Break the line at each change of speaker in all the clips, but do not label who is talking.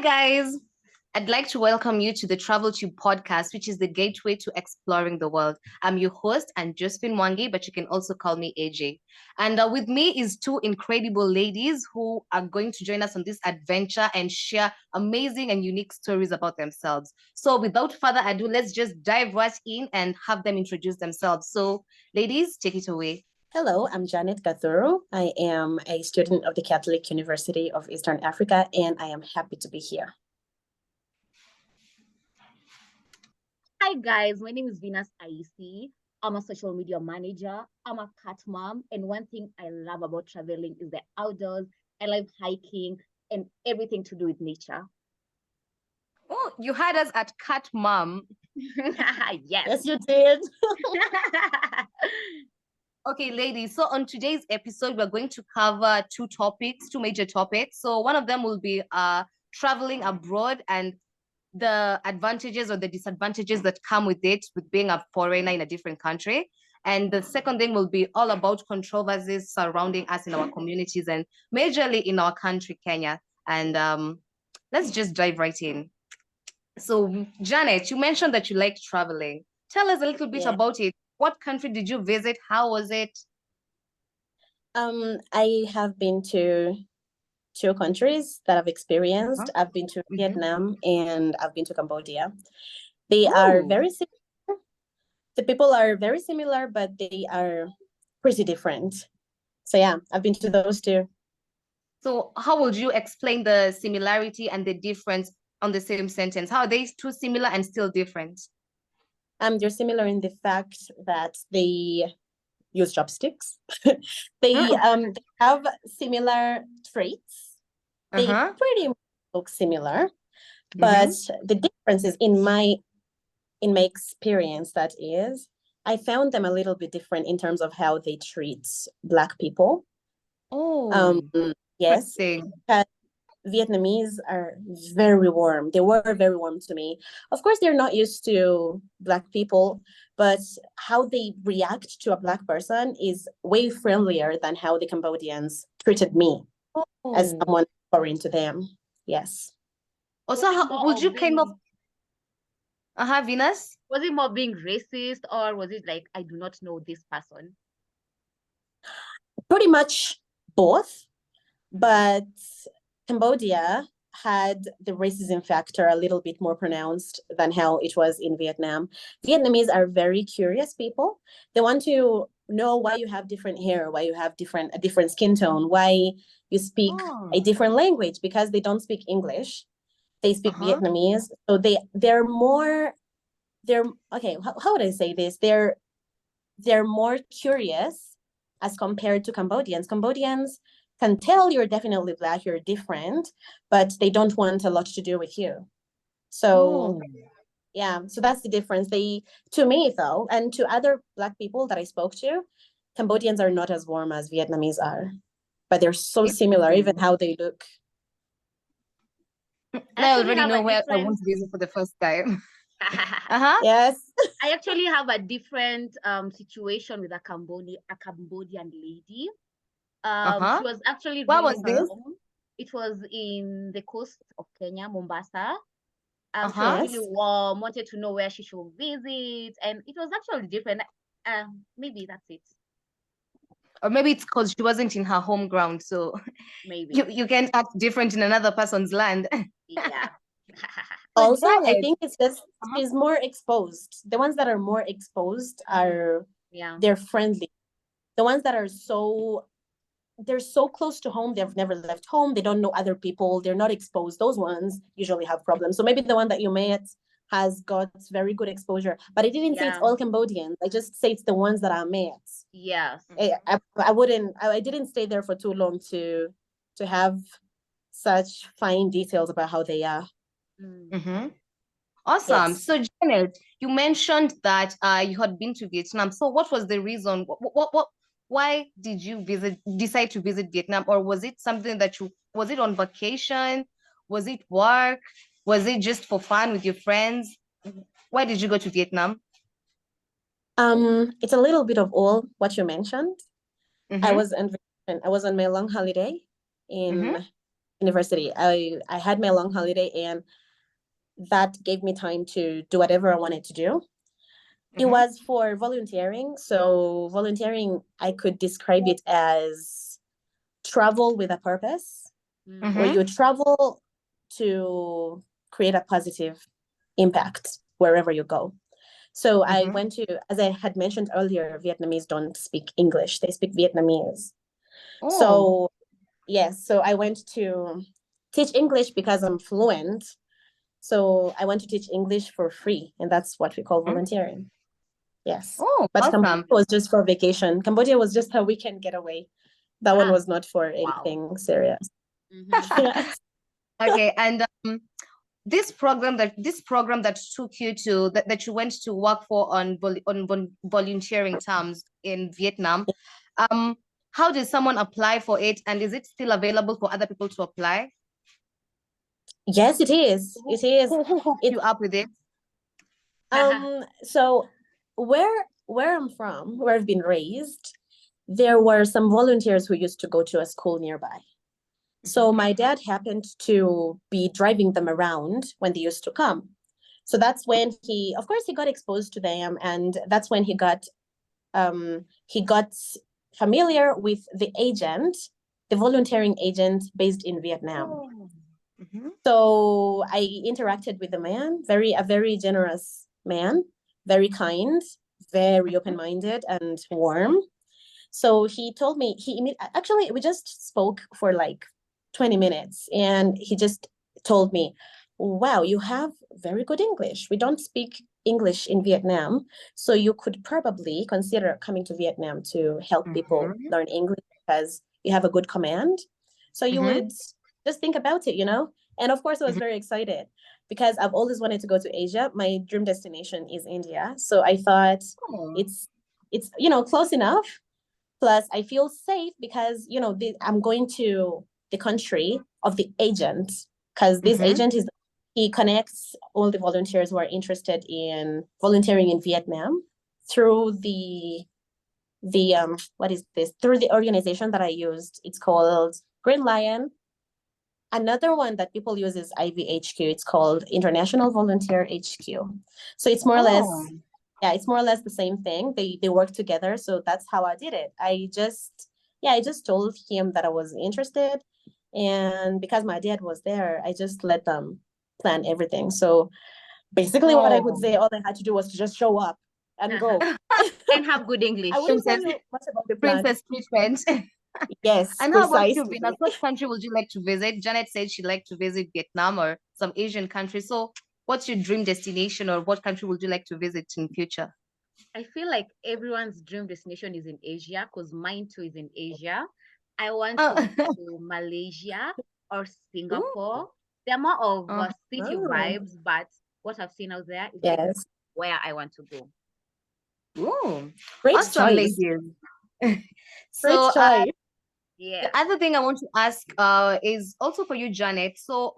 Hi, guys. I'd like to welcome you to the TravelTube Podcast, which is the gateway to exploring the world. I'm your host, and Josephine Mwangi, but you can also call me AJ. And with me is two incredible ladies who are going to join us on this adventure and share amazing and unique stories about themselves. So, without further ado, let's just dive right in and have them introduce themselves. So, ladies, take it away.
Hello, I'm Janet Gathuru. I am a student of the Catholic University of Eastern Africa, and I am happy to be here.
Hi guys, my name is Venus Aisi. I'm a social media manager. I'm a cat mom. And one thing I love about traveling is the outdoors. I love hiking and everything to do with nature.
Oh, you had us at Cat Mom.
Yes.
Yes, you did.
Okay, ladies. So on today's episode, we're going to cover two major topics. So one of them will be traveling abroad and the advantages or the disadvantages that come with it, with being a foreigner in a different country. And the second thing will be all about controversies surrounding us in our communities and majorly in our country, Kenya. And let's just dive right in. So, Janet, you mentioned that you like traveling. Tell us a little bit about it. What country did you visit? How was it?
I have been to two countries that I've experienced. I've been to Vietnam and I've been to Cambodia. They are very similar. The people are very similar, but they are pretty different. So yeah, I've been to those two.
So how would you explain the similarity and the difference on the same sentence? How are they two similar and still different?
They're similar in the fact that they use chopsticks. they have similar traits. They pretty much look similar, but the difference is in my experience, that is, I found them a little bit different in terms of how they treat Black people. Yes, because Vietnamese are very warm. They were very warm to me. Of course, they're not used to Black people, but how they react to a Black person is way friendlier than how the Cambodians treated me as someone foreign to them. Yes.
Also, how would you kind of Venus?
Was it more being racist, or was it like, I do not know this person?
Pretty much both, but Cambodia had the racism factor a little bit more pronounced than how it was in Vietnam. Vietnamese are very curious people. They want to know why you have different hair, why you have a different skin tone, why you speak a different language, because they don't speak English. They speak Vietnamese. So they're okay, how would I say this? They're more curious as compared to Cambodians. Cambodians can tell you're definitely Black, you're different, but they don't want a lot to do with you. So yeah, so that's the difference. To me though, and to other Black people that I spoke to, Cambodians are not as warm as Vietnamese are, but they're so similar, even how they look.
I already know where I want to visit for the first time.
Yes.
I actually have a different situation with a Cambodian lady. She was actually
Where was this?
It was in the coast of Kenya, Mombasa. She was really warm, wanted to know where she should visit, and it was actually different. Maybe that's it.
Or maybe it's because she wasn't in her home ground, so
maybe
you can't act different in another person's land.
Yeah.
Also, I think it's just she's more exposed. The ones that are more exposed are they're friendly. The ones that are they're so close to home, they've never left home, they don't know other people, they're not exposed. Those ones usually have problems. So maybe the one that you met has got very good exposure, but I didn't say it's all Cambodians. I just say it's the ones that I met.
Yes.
I didn't stay there for too long to have such fine details about how they are.
Awesome. Yes. So Janet, you mentioned that you had been to Vietnam. So what was the reason? Why did you decide to visit Vietnam? Or was it something that was it on vacation? Was it work? Was it just for fun with your friends? Why did you go to Vietnam?
It's a little bit of all what you mentioned. I was on my long holiday in university. I had my long holiday, and that gave me time to do whatever I wanted to do. It
Mhm.
was for volunteering. So volunteering, I could describe it as travel with a purpose, where
Mhm.
you travel to create a positive impact wherever you go. So I
Mhm.
went to, as I had mentioned earlier, Vietnamese don't speak English, they speak Vietnamese.
Oh.
So yes, so I went to teach English because I'm fluent. So I went to teach English for free, and that's what we call
Mhm.
volunteering. Yes.
Oh,
But Cambodia
awesome.
was just for vacation. Cambodia was just a weekend getaway. That one
Ah,
was not for
wow.
anything serious.
Mm-hmm.
Yes.
Okay, and this program that took you to that you went to work for on volunteering terms in Vietnam, um, how does someone apply for it, and is it still available for other people to apply?
Yes, it is. It is.
Who hooked
It
you up with it?
so where I'm from, where I've been raised, there were some volunteers who used to go to a school nearby. So my dad happened to be driving them around when they used to come. So that's when of course, he got exposed to them, and that's when he got familiar with the agent, the volunteering agent based in Vietnam.
Oh. Mhm.
So I interacted with the man, a very generous man, very kind, very open-minded and warm. So he told me, actually, we just spoke for like 20 minutes, and he just told me, wow, you have very good English. We don't speak English in Vietnam, so you could probably consider coming to Vietnam to help people
Mhm.
learn English because you have a good command. So you
Mhm.
would just think about it, you know? And of course, I was
Mhm.
very excited because I've always wanted to go to Asia. My dream destination is India. So I thought
Oh.
it's close enough. Plus, I feel safe because I'm going to the country of the agent, because this
Mhm.
agent he connects all the volunteers who are interested in volunteering in Vietnam through the what is this, through the organization that I used. It's called Green Lion. Another one that people use is IVHQ. It's called International Volunteer HQ. So it's more or less,
Oh.
yeah, it's more or less the same thing. They work together. So that's how I did it. I just told him that I was interested. And because my dad was there, I just let them plan everything. So basically what I could
Oh.
say, all I had to do was to just show up and go.
And have good
I
English.
wouldn't tell
Princess,
you much about the plan.
princess treatment.
Yes,
And how about you,
precisely.
Venus? What country would you like to visit? Janet said she'd like to visit Vietnam or some Asian country. So, what's your dream destination, or what country would you like to visit in future?
I feel like everyone's dream destination is in Asia because mine too is in Asia. I want to
Oh.
go to Malaysia or
Ooh.
Singapore. They're more of
Uh,
city
Oh,
vibes, but what I've seen out there is
yes.
where I want to go.
ooh.
Great
Awesome,
choice.
ladies.
Great
So,
choice.
Yes.
the other thing I want to ask is also for you, Janet. So,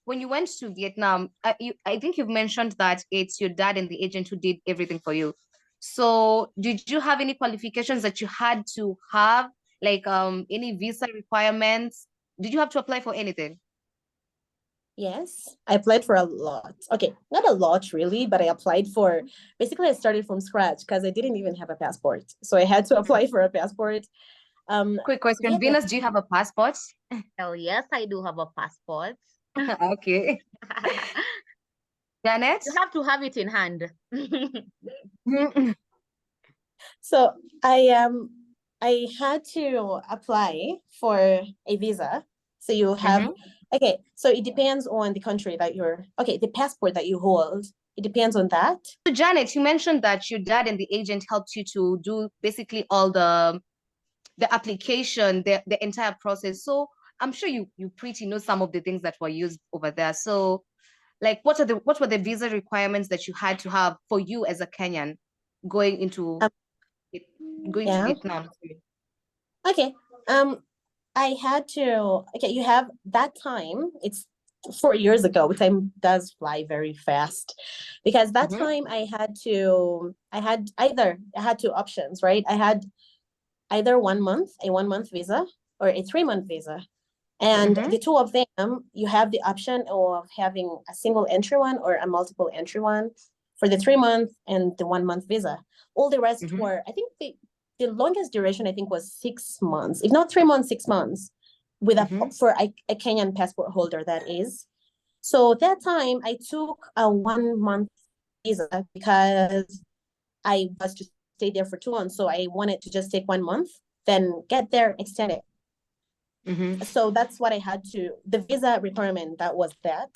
when you went to Vietnam, I think you've mentioned that it's your dad and the agent who did everything for you. So, did you have any qualifications that you had to have, like any visa requirements? Did you have to apply for anything?
Yes, I applied for a lot. Okay, not a lot really, but I applied for, basically I started from scratch because I didn't even have a passport. So I had to apply for a passport.
Quick question,
Vietnam,
Venus, do you have a passport?
Hell yes, I do have a passport.
Okay. Janet?
You have to have it in hand.
so I had to apply for a visa. So you have,
Mhm.
okay, so it depends on the country that okay, the passport that you hold. It depends on that.
So Janet, you mentioned that your dad and the agent helped you to do basically all the application, the entire process. So I'm sure you pretty know some of the things that were used over there. So like what were the visa requirements that you had to have for you as a Kenyan going into
Um,
going to
yeah.
Vietnam?
Okay. I had to, okay, you have that time, it's 4 years ago. Time does fly very fast because that
Mhm.
time I had two options, right? I had either a 1 month visa or a 3 month visa. And
Mhm.
the two of them, you have the option of having a single entry one or a multiple entry one for the 3 month and the 1 month visa. All the rest
Mhm.
were, I think the longest duration I think was 6 months, if not 3 months, 6 months, with
Mhm.
for a Kenyan passport holder, that is. So that time I took a 1 month visa because I was to stay there for 2 months. So I wanted to just take 1 month, then get there, extend it.
Mhm.
So that's what I had to, the visa requirement, that was that.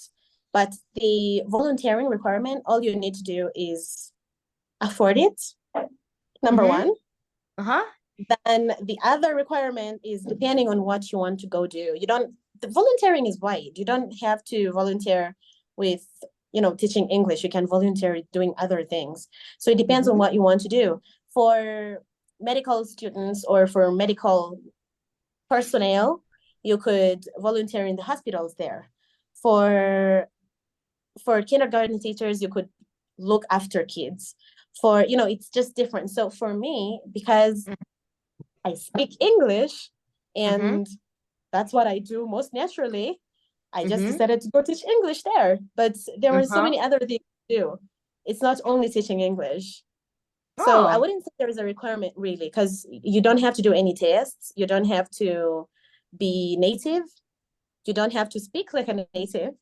But the volunteering requirement, all you need to do is afford it, number
Mhm.
one.
Uh-huh.
Then the other requirement is depending on what you want to go do. You don't, the volunteering is wide. You don't have to volunteer with, teaching English. You can volunteer doing other things. So it depends on
Mhm.
what you want to do. For medical students or for medical personnel, you could volunteer in the hospitals there. For kindergarten teachers, you could look after kids. For, it's just different. So for me, because I speak English
Mhm.
and that's what I do most naturally, I just
Mhm.
decided to go teach English there. But there were so
Uh-huh.
many other things to do. It's not only teaching English. So I
Oh.
wouldn't say there is a requirement really, because you don't have to do any tests. You don't have to be native. You don't have to speak like a native.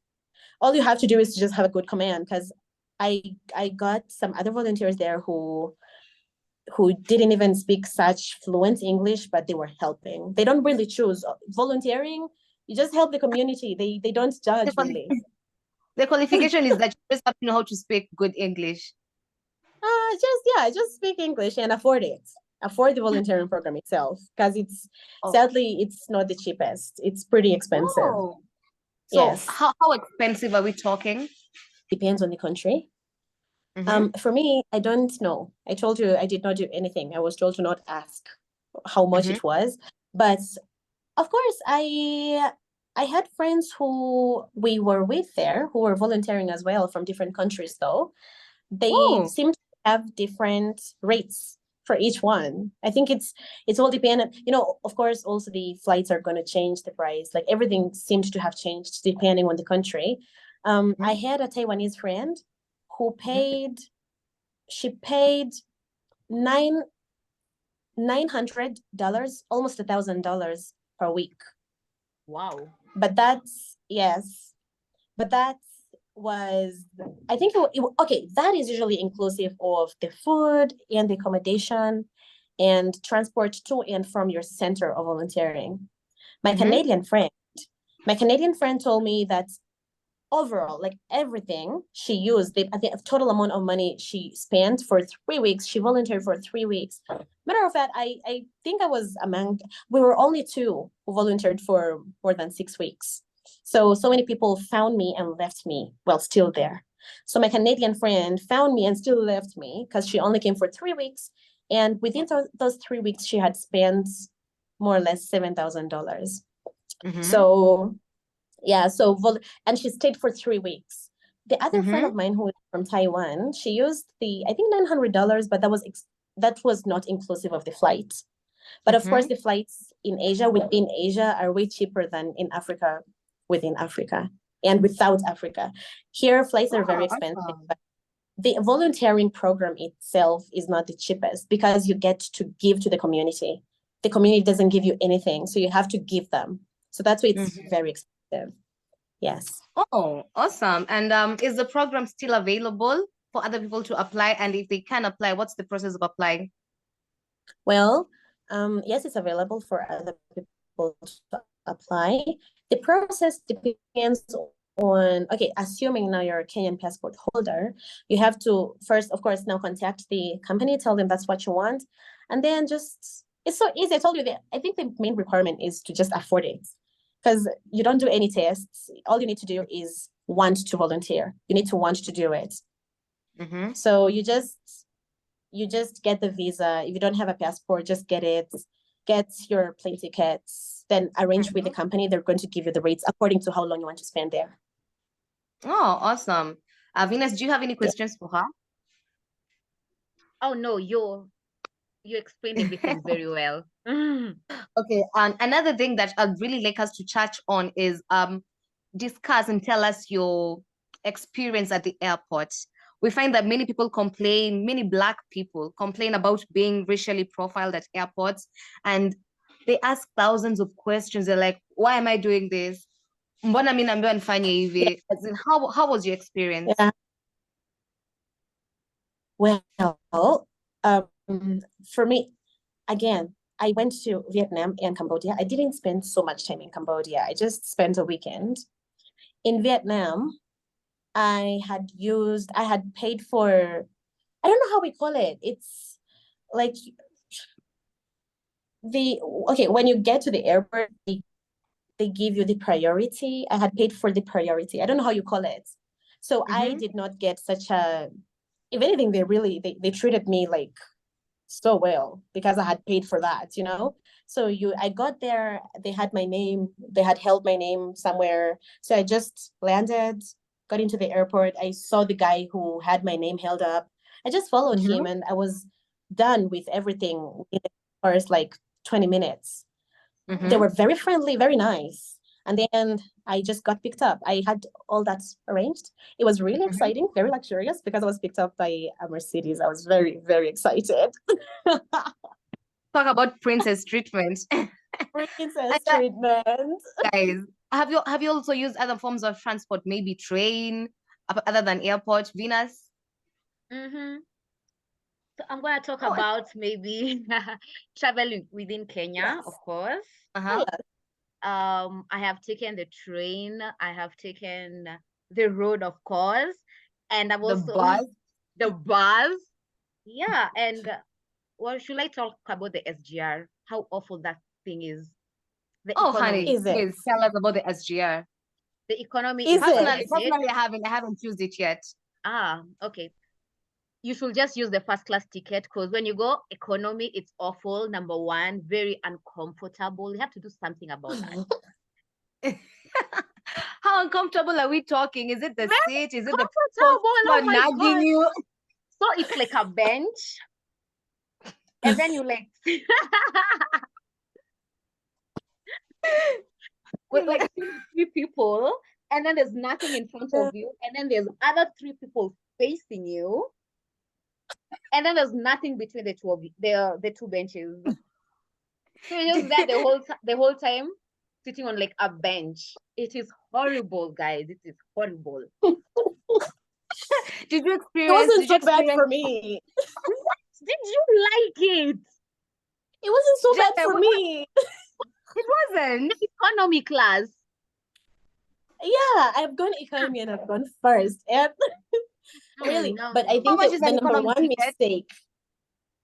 All you have to do is to just have a good command, because I got some other volunteers there who didn't even speak such fluent English, but they were helping. They don't really choose volunteering. You just help the community. They don't
The,
judge
quali-
really.
the qualification is that you just have to know how to speak good English.
Just speak English and afford it. Afford the volunteering program itself, because
Oh.
sadly it's not the cheapest. It's pretty expensive.
Oh. So
Yes,
how expensive are we talking?
depends on the country.
Mm-hmm.
For me, I don't know. I told you I did not do anything. I was told to not ask how much
Mm-hmm.
it was, but of course, I had friends who we were with there who were volunteering as well from different countries though. They
Oh.
seem to have different rates for each one. I think it's all dependent, of course, also the flights are going to change the price. Like everything seems to have changed depending on the country. I had a Taiwanese friend who she paid nine $900, almost $1,000 per week.
Wow.
But that's, yes, but that was, I think okay, that is usually inclusive of the food and the accommodation and transport to and from your center of volunteering. My
Mm-hmm.
Canadian friend, my Canadian friend told me that overall, like everything she used, I think the total amount of money she spent for 3 weeks, she volunteered for 3 weeks. Matter of fact, I think I was we were only two who volunteered for more than 6 weeks. So many people found me and left me while still there. So my Canadian friend found me and still left me because she only came for 3 weeks. And within those 3 weeks, she had spent more or less $7,000.
Mm-hmm.
So yeah, and she stayed for 3 weeks. The other friend
Mm-hmm.
of mine who was from Taiwan, she used I think $900, but that was not inclusive of the flight. But of course,
Mm-hmm.
the flights in Asia, within Asia, are way cheaper than in Africa, within Africa, and without Africa. Here, flights are very
Oh,
expensive,
awesome.
but the volunteering program itself is not the cheapest because you get to give to the community. The community doesn't give you anything, so you have to give them. So that's why it's
Mhm.
very expensive. Yes.
Oh, awesome. And is the program still available for other people to apply? And if they can apply, what's the process of applying?
Well, yes, it's available for other people to apply. The process depends on, okay, assuming now you're a Kenyan passport holder, you have to first, of course, now contact the company, tell them that's what you want. And then it's so easy. I told you that I think the main requirement is to just afford it because you don't do any tests. All you need to do is want to volunteer. You need to want to do it.
Mm-hmm.
So you just get the visa. If you don't have a passport, just get it, get your plane tickets, then arrange with the company. They're going to give you the rates according to how long you want to spend there.
Oh, awesome. Venus, do you have any
Yeah.
questions for her?
Oh no, You explained everything very well.
Okay, and another thing that I'd really like us to touch on is discuss and tell us your experience at the airport. We find that many people complain, many Black people complain about being racially profiled at airports, and they ask thousands of questions. They're like, why am I doing this? Mbona mi naambiwa nifanye hivi? As in, how was your experience?
Yeah. Well, for me, again, I went to Vietnam and Cambodia. I didn't spend so much time in Cambodia. I just spent a weekend. In Vietnam, I had paid for, I don't know how we call it. It's like when you get to the airport, they give you the priority. I had paid for the priority. I don't know how you call it. So I did not get such a, if anything, they treated me like so well because I had paid for that, you know? So I got there, they had my name, they had held my name somewhere. So I just landed, got into the airport. I saw the guy who had my name held up. I just followed him and I was done with everything in the first like 20 minutes. They were very friendly, very nice. And then I just got picked up. I had all that arranged. It was really exciting, very luxurious because I was picked up by a Mercedes. I was very, very excited.
Talk about princess treatment.
Princess treatment.
Guys, have you also used other forms of transport, maybe train, other than airport? Venus?
So I'm going to talk about maybe traveling within Kenya,
Yes.
of course.
Uh-huh.
I have taken the train. I have taken the road, of course. And I've also the bus. Yeah. And should I talk about the SGR? How awful that thing is. The economy.
Honey, please tell us about the SGR.
The economy
is
Personally, I haven't used it yet.
Okay. You should just use the first class ticket because when you go economy, it's awful. Number one, very uncomfortable. You have to do something about that.
How uncomfortable are we talking? Is it the seat? Is it the
nagging you? So it's like a bench. And then you like with like three people, and then there's nothing in front of you, and then there's other three people facing you. And then there's nothing between the two of you, the two benches. So you're just there the whole time, sitting on like a bench. It is horrible, guys. It is horrible.
Did you experience?
It wasn't so bad for me.
Did you like it?
It wasn't so bad for me.
It wasn't.
Economy class.
Yeah, I've gone economy and I've gone first. And really,
no.
But I think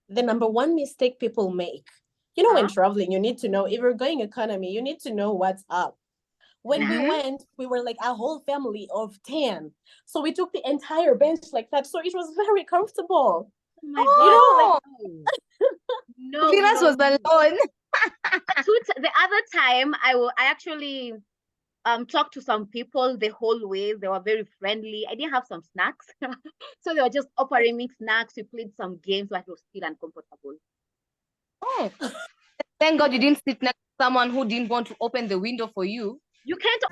the number one mistake people make, you know, when traveling, you need to know, if you're going economy, you need to know what's up. When we went, we were like a whole family of 10. So we took the entire bench like that. So it was very comfortable.
Oh my God. You know, like,
Venus was alone.
The other time, I actually talked to some people the whole way. They were very friendly. I didn't have some snacks. So they were just offering me snacks. We played some games, but it was still uncomfortable.
Oh, thank God you didn't sit next to someone who didn't want to open the window for you.
You can't.